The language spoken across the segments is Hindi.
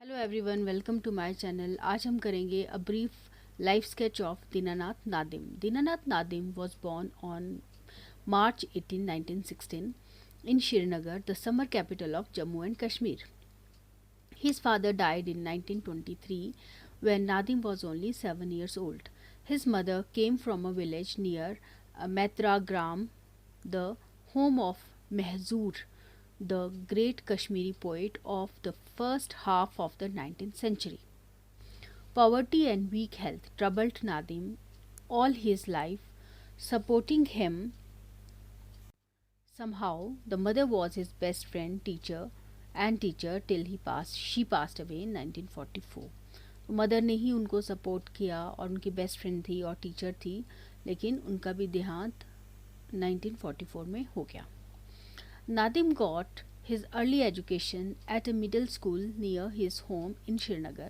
Hello everyone, welcome to my channel. आज हम करेंगे a brief life sketch of Dinanath Nadim. Dinanath Nadim was born on March 18, 1916 in Srinagar, the summer capital of Jammu and Kashmir. His father died in 1923 when Nadim was only 7 years old. His mother came from a village near Matra Gram, the home of Mehzur, the great Kashmiri poet of the first half of the 19th century. Poverty and weak health troubled Nadim all his life. Supporting him somehow, the mother was his best friend, teacher till she passed away in 1944. Mother ने ही उनको सपोर्ट किया और उनकी बेस्ट फ्रेंड थी और टीचर थी, लेकिन उनका भी देहांत 1944 में हो गया. Nadim got his early education at a middle school near his home in Srinagar.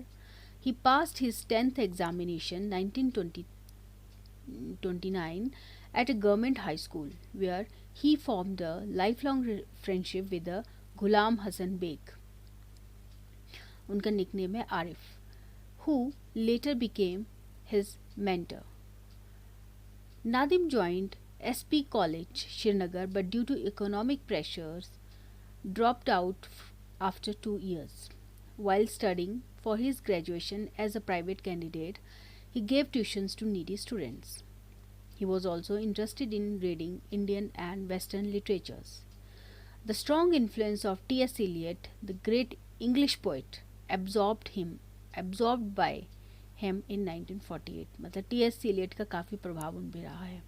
He passed his 10th examination 1929 at a government high school, where he formed a lifelong friendship with the Ghulam Hassan Beg. उनका निकनेम है Arif, who later became his mentor. Nadim joined SP College, Srinagar, but due to economic pressures, dropped out after 2 years. While studying for his graduation as a private candidate, he gave tuitions to needy students. He was also interested in reading Indian and Western literatures. The strong influence of T.S. Eliot, the great English poet, absorbed by him in 1948. मतलब T.S. Eliot का काफ़ी प्रभाव उन पे रहा है.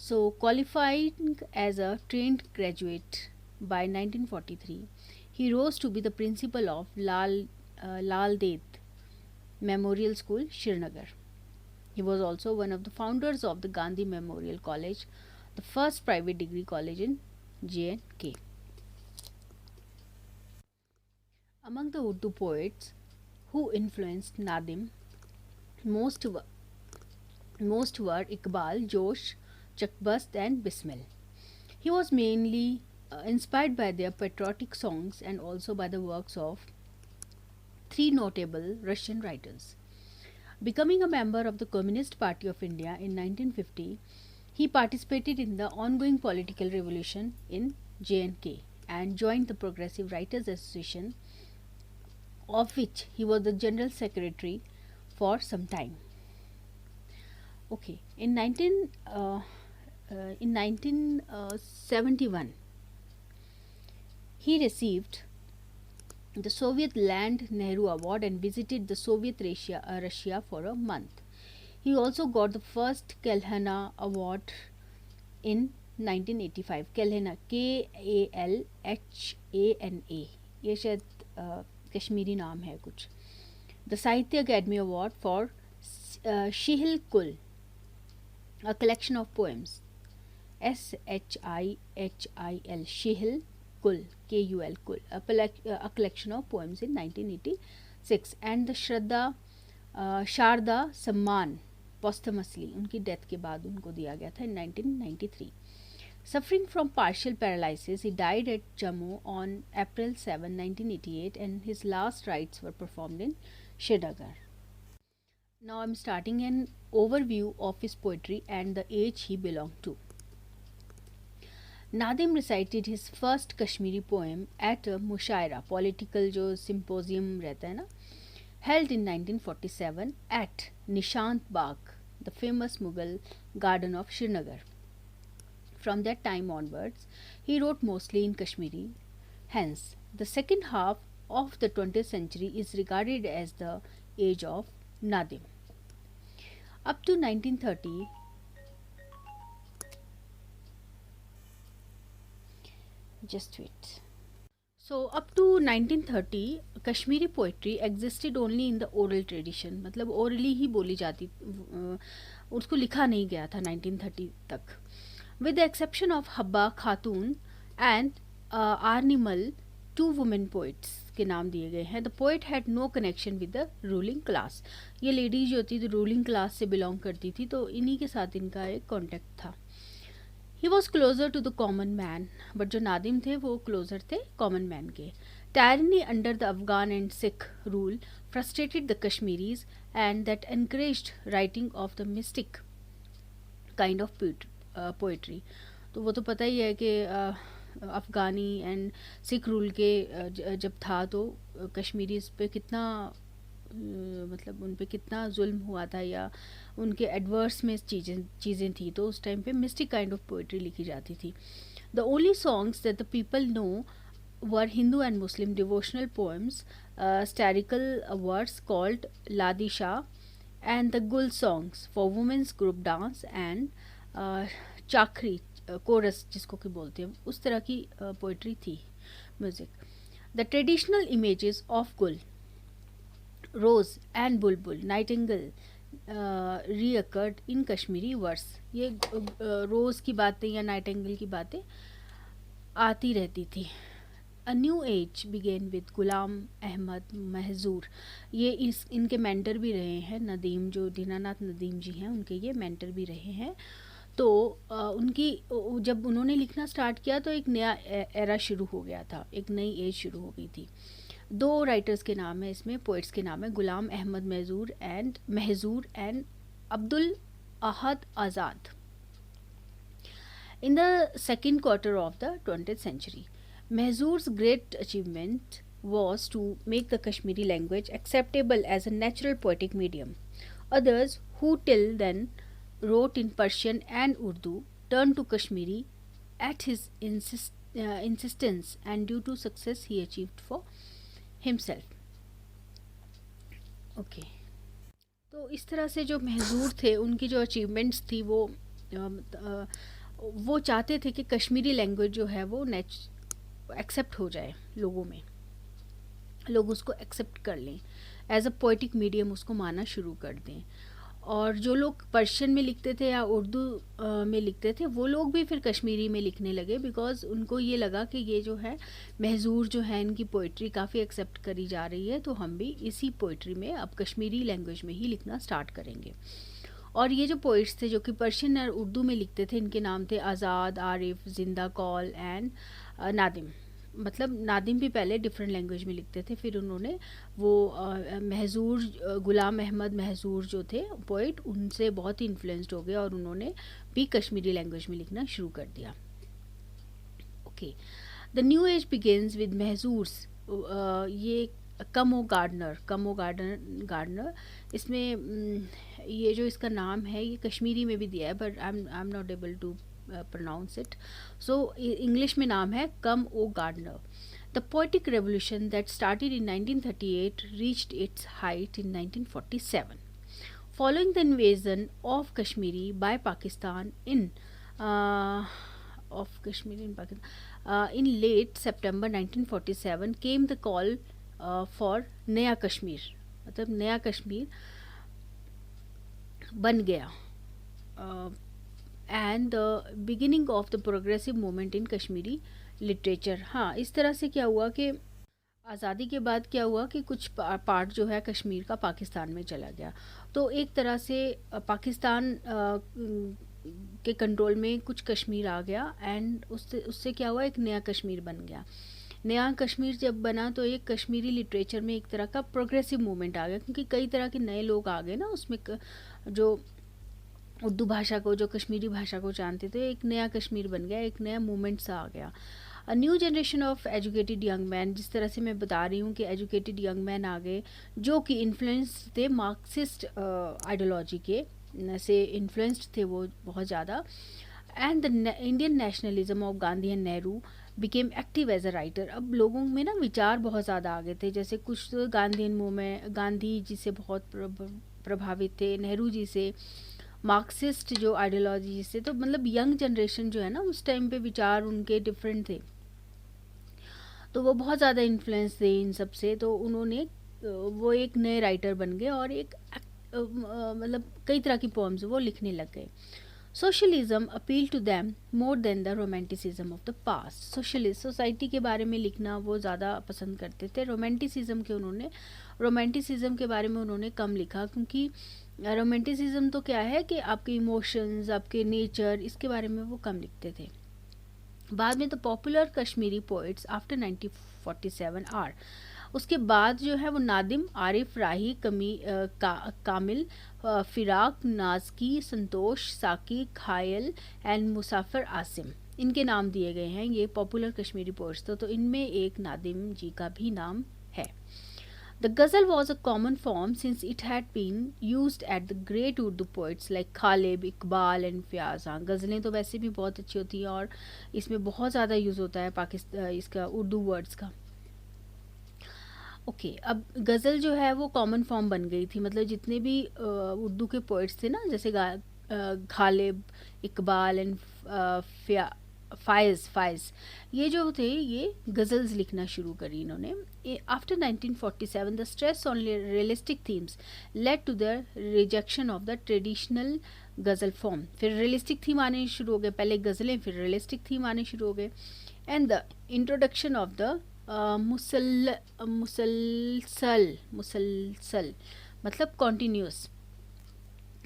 So, qualifying as a trained graduate by 1943, he rose to be the principal of Lal Ded Memorial School, Srinagar. He was also one of the founders of the Gandhi Memorial College, the first private degree college in J&K. Among the Urdu poets who influenced Nadim most were Iqbal, Josh, Chakbast and Bismil. He was mainly inspired by their patriotic songs and also by the works of three notable Russian writers. Becoming a member of the Communist Party of India in 1950, he participated in the ongoing political revolution in J&K and joined the Progressive Writers Association, of which he was the general secretary for some time. Okay, in 1971, he received the Soviet Land Nehru Award and visited the Soviet Russia for a month. He also got the first Kalhana Award in 1985. Kalhana, Kalhana, ये शायद कश्मीरी नाम है कुछ. The Sahitya Academy Award for Shihil Kul, a collection of poems. Shihil, Shihil Kul, Kul, Kul, a collection of poems in 1986. And the Sharda Samman, posthumously, उनकी डेथ के बाद उनको दिया गया था in 1993. Suffering from partial paralysis, he died at Jammu on April 7, 1988, and his last rites were performed in Srinagar. Now I am starting an overview of his poetry and the age he belonged to. Nadim recited his first Kashmiri poem at a Mushaira, political जो symposium रहता है ना, held in 1947 at Nishant Bagh, the famous Mughal garden of Srinagar. From that time onwards, he wrote mostly in Kashmiri. Hence, the second half of the 20th century is regarded as the age of Nadim. Up to 1930, just wait. So, up to 1930, Kashmiri poetry existed only in the oral tradition. मतलब orally ही बोली जाती, उसको लिखा नहीं गया था 1930 तक. With the exception of Habba Khatun and Arnimal, two women poets के नाम दिए गए हैं. The poet had no connection with the ruling class. ये लेडीज जो थी तो रूलिंग क्लास से बिलोंग करती थी, तो इन्हीं के साथ इनका एक कॉन्टेक्ट था. He was closer to the common man, but जो नादिम थे वो क्लोजर थे कॉमन मैन के. Tyranny under the Afghan and Sikh rule frustrated the Kashmiris, and that encouraged writing of the mystic kind of poetry. तो वो तो पता ही है कि अफ़गानी एंड सिख रूल के जब था तो कश्मीरीज़ पे कितना मतलब उन पे कितना जुल्म हुआ था, या उनके एडवर्स में चीज़ें थी, तो उस टाइम पे मिस्टिक काइंड ऑफ पोइट्री लिखी जाती थी. The only songs that the people know were Hindu and Muslim devotional poems, satirical words called Ladi Shah, and the Gul songs for women's group dance and चाकरी कोरस जिसको कि बोलते हैं, उस तरह की पोइट्री थी music. The traditional images of गुल, रोज़ and Bulbul, Nightingale रीअकर्ड in Kashmiri verse. ये रोज़ की बातें या नाइटिंगल की बातें आती रहती थी. A new age begin with Ghulam Ahmad Mahjoor. ये इनके मेंटर भी रहे हैं, नदीम जो दीनानाथ नदीम जी हैं उनके ये मेंटर भी रहे हैं. तो उनकी जब उन्होंने लिखना स्टार्ट किया तो एक नया एरा शुरू हो गया था, एक नई एज शुरू हो गई थी. 2 राइटर्स के नाम है इसमें, पोइट्स के नाम है, Ghulam Ahmad Mahjoor and Abdul Ahad Azad. In the second quarter of the 20th century, Mahzoor's great achievement was to make the Kashmiri language acceptable as a natural poetic medium. Others, who till then wrote in Persian and Urdu, turned to Kashmiri at his insistence and due to success he achieved for himself. Okay. तो इस तरह से जो महजूर थे उनकी जो अचीवमेंट्स थी वो चाहते थे कि कश्मीरी लैंग्वेज जो है वो एक्सेप्ट हो जाए लोगों में, लोग उसको एक्सेप्ट कर लें, एज अ पोइटिक मीडियम उसको माना शुरू कर दें. और जो लोग पर्शियन में लिखते थे या उर्दू में लिखते थे वो लोग भी फिर कश्मीरी में लिखने लगे, बिकॉज़ उनको ये लगा कि ये जो है महजूर जो है इनकी पोइट्री काफ़ी एक्सेप्ट करी जा रही है, तो हम भी इसी पोइट्री में अब कश्मीरी लैंग्वेज में ही लिखना स्टार्ट करेंगे. और ये जो पोइट्स थे जो कि पर्शियन और उर्दू में लिखते थे, इनके नाम थे आज़ाद, आरिफ, जिंदा कौल एंड नादिम. मतलब नादिम भी पहले डिफरेंट लैंग्वेज में लिखते थे, फिर उन्होंने वो महजूर, गुलाम अहमद महजूर जो थे पोइट, उनसे बहुत ही इन्फ्लुएंस्ड हो गए और उन्होंने भी कश्मीरी लैंग्वेज में लिखना शुरू कर दिया. Okay. The new age begins with Mahjoor's. ये कमो गार्डनर इसमें ये जो इसका नाम है ये कश्मीरी में भी दिया है, but I am not able to pronounce it. So English में नाम है come O gardener. The poetic revolution that started in 1938 reached its height in 1947. Following the invasion of Kashmir by Pakistan in in late September 1947 came the call for नया कश्मीर. मतलब नया कश्मीर बन गया. And the beginning of the progressive movement in Kashmiri literature. हाँ, इस तरह से क्या हुआ कि आज़ादी के बाद क्या हुआ कि कुछ पार्ट जो है कश्मीर का पाकिस्तान में चला गया, तो एक तरह से पाकिस्तान के कंट्रोल में कुछ कश्मीर आ गया, एंड उससे क्या हुआ, एक नया कश्मीर बन गया. नया कश्मीर जब बना तो एक कश्मीरी लिटरेचर में एक तरह का प्रोग्रेसिव मूवमेंट आ गया, क्योंकि कई तरह के नए लोग आ गए ना उसमें, जो उर्दू भाषा को, जो कश्मीरी भाषा को जानते थे. एक नया कश्मीर बन गया, एक नया मूवमेंट सा आ गया. A new generation of educated young man, जिस तरह से मैं बता रही हूँ कि एजुकेटेड यंग मैन आ गए जो कि इन्फ्लुएंस थे मार्क्सिस्ट आइडियोलॉजी के से इन्फ्लुएंस्ड थे वो बहुत ज़्यादा. And the Indian nationalism of Gandhi and Nehru became active as a writer. अब लोगों में ना विचार बहुत ज़्यादा आ गए थे, जैसे कुछ तो गांधी जी से बहुत प्रभावित थे, नेहरू जी से, मार्क्सिस्ट जो आइडियोलॉजी से. तो मतलब यंग जनरेशन जो है ना उस टाइम पे विचार उनके डिफरेंट थे, तो वो बहुत ज़्यादा इन्फ्लुएंस थे इन सब से. तो उन्होंने वो एक नए राइटर बन गए और एक मतलब कई तरह की पोएम्स वो लिखने लग गए. Socialism appeal to them more than the romanticism of the past. Socialist society के बारे में लिखना वो ज़्यादा पसंद करते थे. रोमांटिसिज्म के बारे में उन्होंने कम लिखा, क्योंकि रोमांटिसिज्म तो क्या है कि आपके इमोशंस, आपके नेचर, इसके बारे में वो कम लिखते थे. बाद में तो popular Kashmiri poets after 1947 are. उसके बाद जो है वो नादिम, आरिफ, राही, कामिल, फिराक, नाजकी, संतोष, साकी, खायल एंड मुसाफिर आसिम, इनके नाम दिए गए हैं। ये पॉपुलर कश्मीरी पोइट्स तो इनमें एक नादिम जी का भी नाम है। The ghazal was a common form since it had been used at the great Urdu poets like Khalib, Iqbal and Fiyaz। हाँ, गज़लें तो वैसे भी बहुत अच्छी होती हैं और इसमें बहुत ज़्यादा यूज़ होता है इसका उर्दू वर्ड्स का। ओके, अब गज़ल जो है वो कॉमन फॉर्म बन गई थी, मतलब जितने भी उर्दू के पोइट्स थे ना, जैसे गालिब, इकबाल एंड फायज़, ये जो थे ये गज़ल्स लिखना शुरू करी इन्होंने। After 1947 the stress on realistic themes led to the rejection of the traditional ghazal form. फिर रियलिस्टिक थीम आने शुरू हो गए, पहले गज़लें फिर रियलिस्टिक थीम आने शुरू हो गए। And the introduction of the मुसलसल मतलब कॉन्टीन्यूस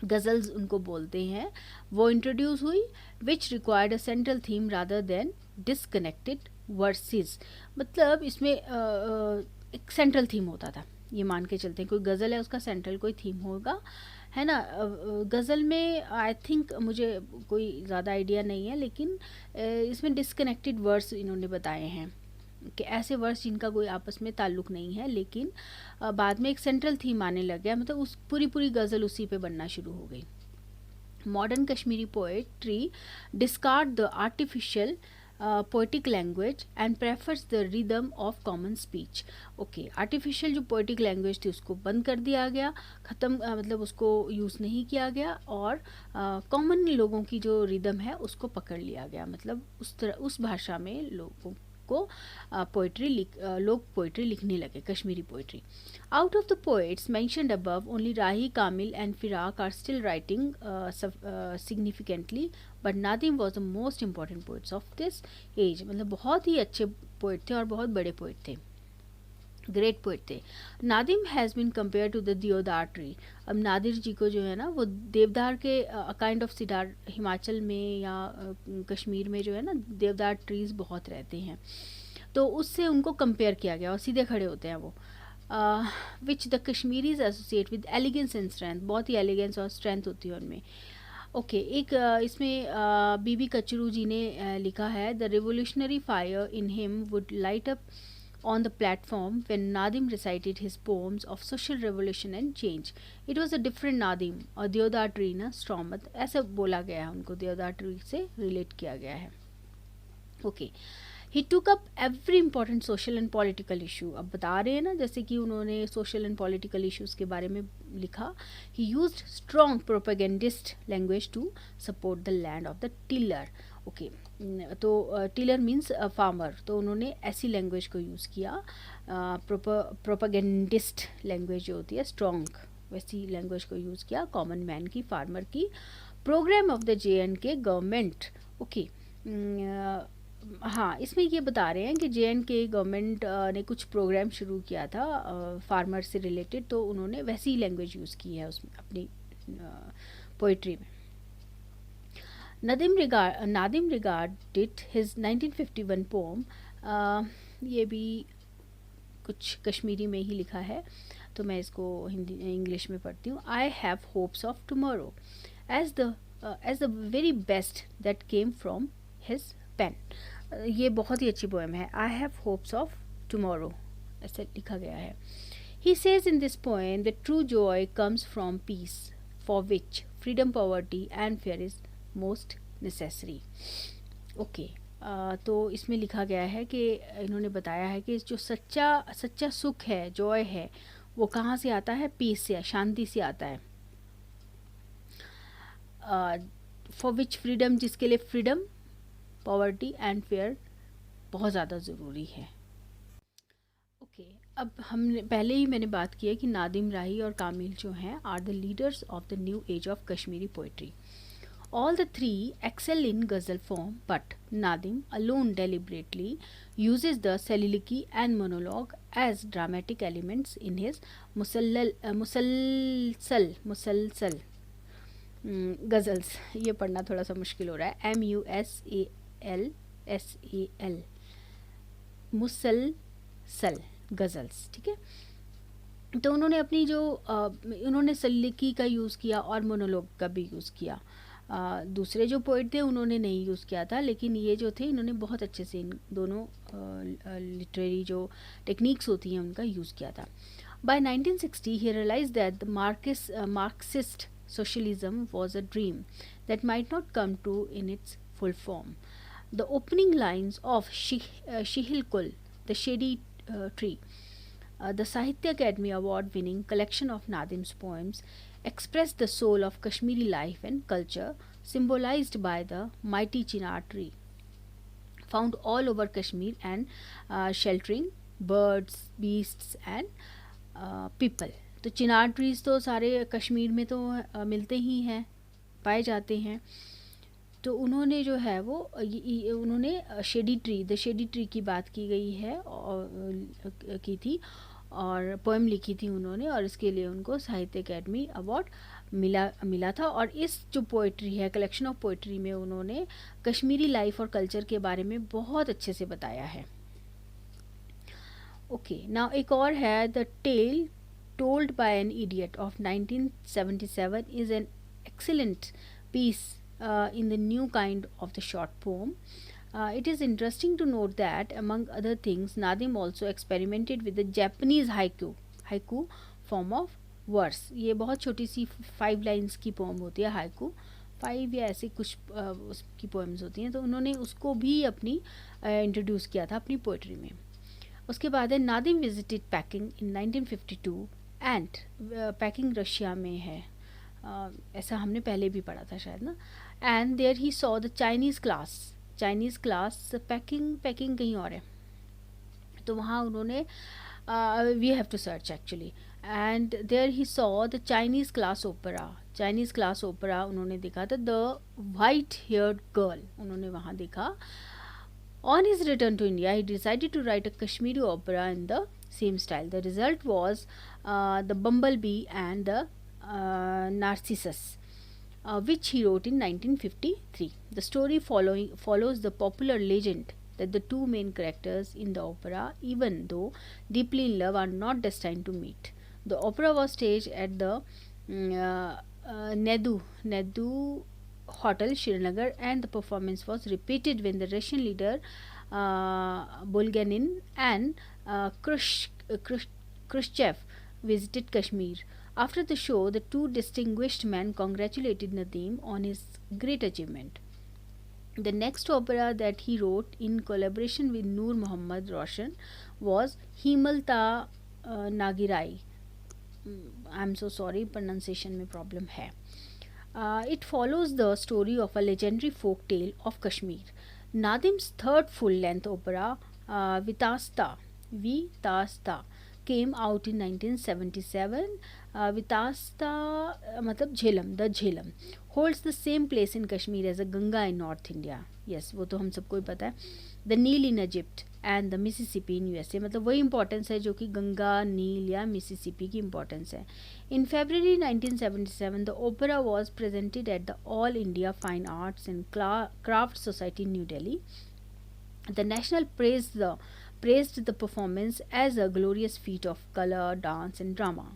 गज़ल्स उनको बोलते हैं, वो इंट्रोड्यूस हुई, which required a central theme rather than disconnected versus. मतलब इसमें एक सेंट्रल थीम होता था, ये मान के चलते हैं कोई गज़ल है उसका सेंट्रल कोई थीम होगा, है ना। गज़ल में आई थिंक मुझे कोई ज़्यादा आइडिया नहीं है, लेकिन इसमें डिसकनेक्टेड वर्ड्स इन्होंने बताए हैं कि ऐसे वर्ड्स जिनका कोई आपस में ताल्लुक़ नहीं है, लेकिन बाद में एक सेंट्रल थीम आने लग गया, मतलब उस पूरी गज़ल उसी पे बनना शुरू हो गई। Modern Kashmiri poetry discard the artificial poetic language and prefers the rhythm of common speech. Okay, artificial जो पोएटिक लैंग्वेज थी उसको बंद कर दिया गया, ख़त्म, मतलब उसको यूज़ नहीं किया गया, और कॉमन लोगों की जो रिदम है उसको पकड़ लिया गया, मतलब उस भाषा में लोगों को लोग पोइट्री लिखने लगे, Kashmiri poetry. Out of the poets mentioned above only Rahi, Kamil and Firaq are still writing significantly, but Nadim was the most important poets of this age. मतलब बहुत ही अच्छे पोइट थे और बहुत बड़े पोइट थे, ग्रेट पोइट थे। Nadim has been compared to the deodar tree. अब नादिर जी को जो है ना वो देवदार के काइंड ऑफ सिडार, हिमाचल में या कश्मीर में जो है ना देवदार ट्रीज़ बहुत रहते हैं, तो उससे उनको कंपेयर किया गया और सीधे खड़े होते हैं वो। Which the Kashmiris associate with elegance and strength, बहुत ही एलिगेंस और स्ट्रेंथ होती है उनमें। ओके, एक इसमें बीबी कचरू जी ने लिखा है, the revolutionary fire in him would light up on the platform when Nadim recited his poems of social revolution and change. It was a different Nadim, और देवदार ट्री ना स्ट्रॉमत ऐसा बोला गया है, उनको देवदार ट्री से रिलेट किया गया है। Okay, he took up every important social and political issue. अब बता रहे हैं ना, जैसे कि उन्होंने सोशल एंड पॉलिटिकल इशूज़ के बारे में लिखा। He used strong propagandist language to support the land of the tiller. Okay, तो टिलर मीन्स फार्मर, तो उन्होंने ऐसी लैंग्वेज को यूज़ किया, प्रोपेगेंडिस्ट लैंग्वेज जो होती है स्ट्रॉन्ग, वैसी लैंग्वेज को यूज़ किया कॉमन मैन की, फार्मर की। Program of the JNK government. Okay, हाँ, इसमें ये बता रहे हैं कि JNK गवर्नमेंट ने कुछ प्रोग्राम शुरू किया था फार्मर से रिलेटेड, तो उन्होंने वैसी लैंग्वेज यूज़ की है उसमें अपनी पोइट्री में। नादिम regarded his 1951 poem, ये भी कुछ कश्मीरी में ही लिखा है, तो मैं इसको हिंदी इंग्लिश में पढ़ती हूँ। I have hopes of tomorrow as the very best that came from his pen. ये बहुत ही अच्छी पोएम है, I have hopes of tomorrow ऐसे लिखा गया है। He says in this poem the true joy comes from peace for which freedom, poverty and fair is most necessary. Okay, तो इसमें लिखा गया है कि इन्होंने बताया है कि जो सच्चा सुख है, जॉय है, वो कहाँ से आता है? पीस से, शांति से आता है। फॉर विच फ्रीडम, जिसके लिए फ्रीडम, पॉवर्टी एंड फेयर बहुत ज़्यादा ज़रूरी है। ओके, अब हमने पहले ही मैंने बात की है कि नादिम, राही और कामिल जो हैं are the leaders of the new age of Kashmiri poetry. All the three excel in ghazal form, but Nadim alone deliberately uses the soliloquy and monologue as dramatic elements in his मुसलसल गज़ल्स। ये पढ़ना थोड़ा सा मुश्किल हो रहा है, MUSALSAL, सल गज़ल्स, ठीक है। तो उन्होंने अपनी जो उन्होंने सल्लिकी का यूज़ किया और मोनोलॉग का भी यूज़ किया। दूसरे जो पोइट थे उन्होंने नहीं यूज़ किया था, लेकिन ये जो थे इन्होंने बहुत अच्छे से इन दोनों लिटरेरी जो टेक्निक्स होती हैं उनका यूज़ किया था। By 1960 he realized that the Marxist socialism was a dream that might not come true in its full form. The opening lines of Shihilkul, The Shady Tree, the Sahitya Academy Award winning collection of Nadim's poems, express the soul of Kashmiri life and culture, symbolized by the mighty chinar tree, found all over Kashmir and sheltering birds, beasts, and people. तो चिनार ट्रीज़ तो सारे कश्मीर में तो मिलते ही हैं, पाए जाते हैं। तो उन्होंने जो है वो उन्होंने shady tree, the shady tree की बात की गई है और की थी और पोएम लिखी थी उन्होंने, और इसके लिए उनको साहित्य अकेडमी अवार्ड मिला था। और इस जो पोइट्री है, कलेक्शन ऑफ पोइट्री में उन्होंने कश्मीरी लाइफ और कल्चर के बारे में बहुत अच्छे से बताया है। ओके, नाउ एक और है, the tale told by an idiot of 1977 is an excellent piece in the new kind of the short poem. It is interesting to note that, among other things, Nadim also experimented with the Japanese haiku form of verse. ये बहुत छोटी सी 5 लाइन्स की पोम होती है हाइकू, 5 या ऐसे कुछ उसकी पोएम्स होती हैं, तो उन्होंने उसको भी अपनी इंट्रोड्यूस किया था अपनी पोइट्री में। उसके बाद है Nadim visited packing in 1952 and packing Russia में है, ऐसा हमने पहले भी पढ़ा था शायद ना। And there he saw the Chinese class packing कहीं और है, तो वहाँ उन्होंने we have to search actually. And there he saw the Chinese class opera उन्होंने देखा था, द वाइट हेयर्ड गर्ल उन्होंने वहाँ देखा। On his return to India, he decided to write a Kashmiri opera in the same style. The result was The Bumblebee and the Narcissus, which he wrote in 1953. The story follows the popular legend that the two main characters in the opera, even though deeply in love, are not destined to meet. The opera was staged at the Nehru Hotel, Srinagar, and the performance was repeated when the Russian leader Bulganin and Khrushchev visited Kashmir. After the show, the two distinguished men congratulated Nadim on his great achievement. The next opera that he wrote in collaboration with Noor Mohammad Roshan was Himalta Nagirai. I'm so sorry, pronunciation में problem है. It follows the story of a legendary folk tale of Kashmir. Nadim's third full-length opera, Vitasta, came out in 1977. Vitasta मतलब Jhelum, the Jhelum holds the same place in Kashmir as a Ganga in North India. Yes, वो तो हम सबको ही पता है. The Nile in Egypt and the Mississippi in USA, मतलब वही इम्पोर्टेंस है जो कि गंगा, नील या मिसिसिपी की इम्पोर्टेंस है. In February 1977, the opera was presented at the All India Fine Arts and Craft Society in New Delhi. The National praised the performance as a glorious feat of color, dance and drama.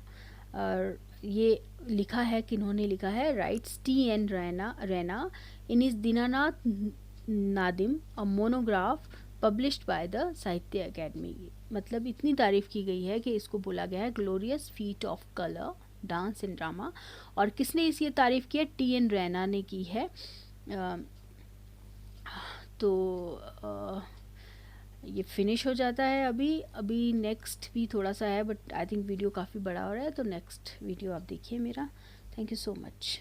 ये लिखा है, किन्होंने लिखा है, rights T.N. Raina in is Dinanath Nadim a monograph published by the साहित्य अकेडमी. मतलब इतनी तारीफ़ की गई है कि इसको बोला गया है glorious feet of colour, dance and drama. और किसने इस ये तारीफ़ की है? T.N. रैना ने की है. तो ये फिनिश हो जाता है अभी नेक्स्ट भी थोड़ा सा है, बट आई थिंक वीडियो काफ़ी बड़ा हो रहा है, तो नेक्स्ट वीडियो आप देखिए मेरा. Thank you so much.